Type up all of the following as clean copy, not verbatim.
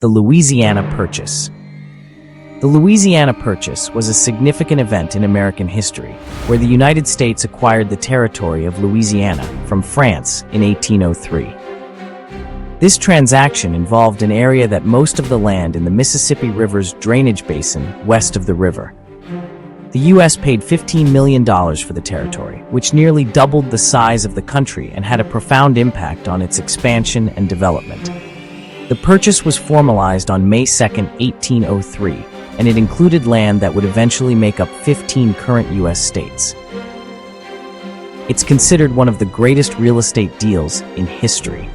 The Louisiana Purchase. The Louisiana Purchase was a significant event in American history, where the United States acquired the territory of Louisiana from France in 1803. This transaction involved an area that most of the land in the Mississippi River's drainage basin west of the river. The U.S. paid $15 million for the territory, which nearly doubled the size of the country and had a profound impact on its expansion and development. The purchase was formalized on May 2, 1803, and it included land that would eventually make up 15 current U.S. states. It's considered one of the greatest real estate deals in history.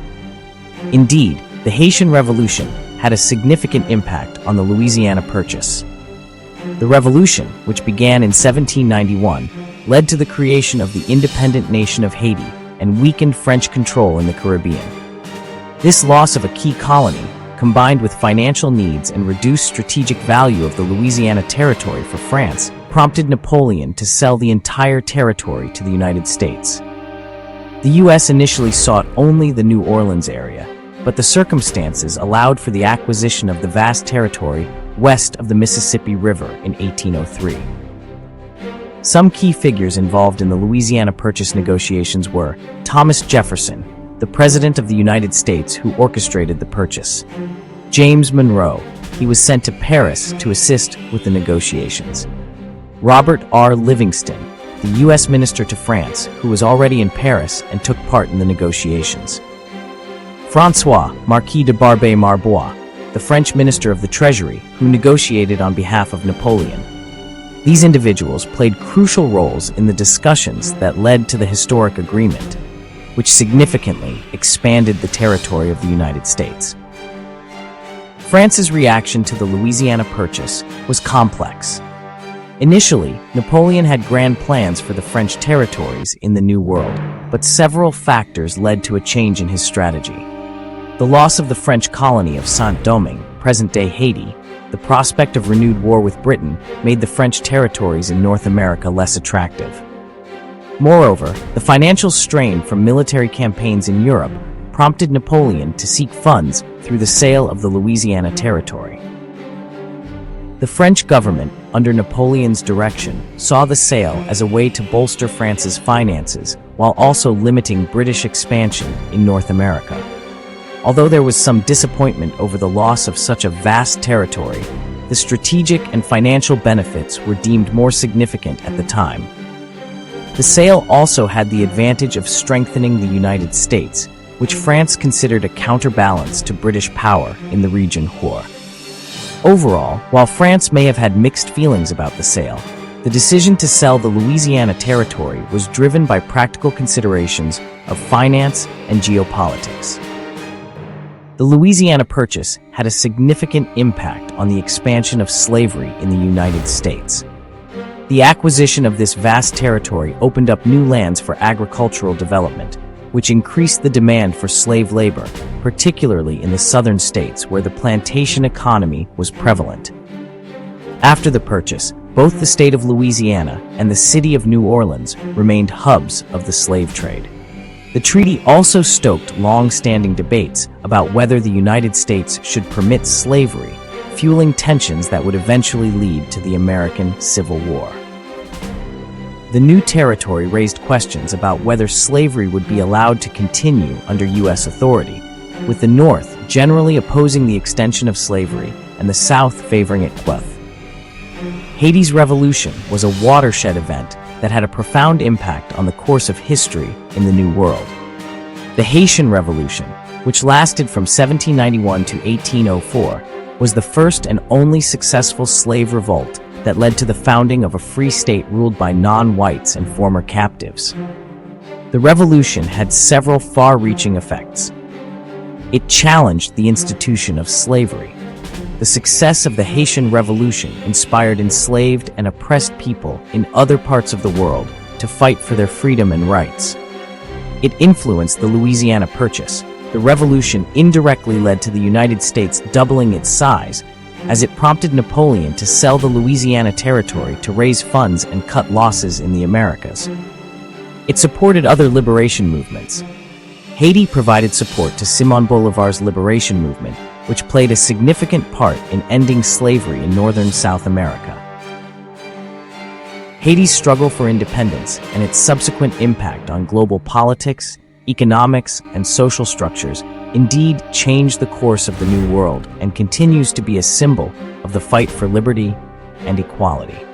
Indeed, the Haitian Revolution had a significant impact on the Louisiana Purchase. The revolution, which began in 1791, led to the creation of the independent nation of Haiti and weakened French control in the Caribbean. This loss of a key colony, combined with financial needs and reduced strategic value of the Louisiana Territory for France, prompted Napoleon to sell the entire territory to the United States. The U.S. initially sought only the New Orleans area, but the circumstances allowed for the acquisition of the vast territory west of the Mississippi River in 1803. Some key figures involved in the Louisiana Purchase negotiations were Thomas Jefferson, the President of the United States who orchestrated the purchase; James Monroe, he was sent to Paris to assist with the negotiations; Robert R. Livingston, the U.S. Minister to France, who was already in Paris and took part in the negotiations; François, Marquis de Barbé-Marbois, the French Minister of the Treasury, who negotiated on behalf of Napoleon. These individuals played crucial roles in the discussions that led to the historic agreement, which significantly expanded the territory of the United States. France's reaction to the Louisiana Purchase was complex. Initially, Napoleon had grand plans for the French territories in the New World, but several factors led to a change in his strategy. The loss of the French colony of Saint-Domingue, present-day Haiti, the prospect of renewed war with Britain made the French territories in North America less attractive. Moreover, the financial strain from military campaigns in Europe prompted Napoleon to seek funds through the sale of the Louisiana Territory. The French government, under Napoleon's direction, saw the sale as a way to bolster France's finances while also limiting British expansion in North America. Although there was some disappointment over the loss of such a vast territory, the strategic and financial benefits were deemed more significant at the time. The sale also had the advantage of strengthening the United States, which France considered a counterbalance to British power in the region. Overall, while France may have had mixed feelings about the sale, the decision to sell the Louisiana Territory was driven by practical considerations of finance and geopolitics. The Louisiana Purchase had a significant impact on the expansion of slavery in the United States. The acquisition of this vast territory opened up new lands for agricultural development, which increased the demand for slave labor, particularly in the southern states where the plantation economy was prevalent. After the purchase, both the state of Louisiana and the city of New Orleans remained hubs of the slave trade. The treaty also stoked long-standing debates about whether the United States should permit slavery, fueling tensions that would eventually lead to the American Civil War. The new territory raised questions about whether slavery would be allowed to continue under U.S. authority, with the North generally opposing the extension of slavery and the South favoring its queff. Haiti's revolution was a watershed event that had a profound impact on the course of history in the New World. The Haitian Revolution, which lasted from 1791 to 1804, was the first and only successful slave revolt that led to the founding of a free state ruled by non-whites and former captives. The revolution had several far-reaching effects. It challenged the institution of slavery. The success of the Haitian Revolution inspired enslaved and oppressed people in other parts of the world to fight for their freedom and rights. It influenced the Louisiana Purchase. The revolution indirectly led to the United States doubling its size, as it prompted Napoleon to sell the Louisiana Territory to raise funds and cut losses in the Americas. It supported other liberation movements. Haiti provided support to Simón Bolívar's liberation movement, which played a significant part in ending slavery in northern South America. Haiti's struggle for independence and its subsequent impact on global politics, economics, and social structures indeed changed the course of the New World and continues to be a symbol of the fight for liberty and equality.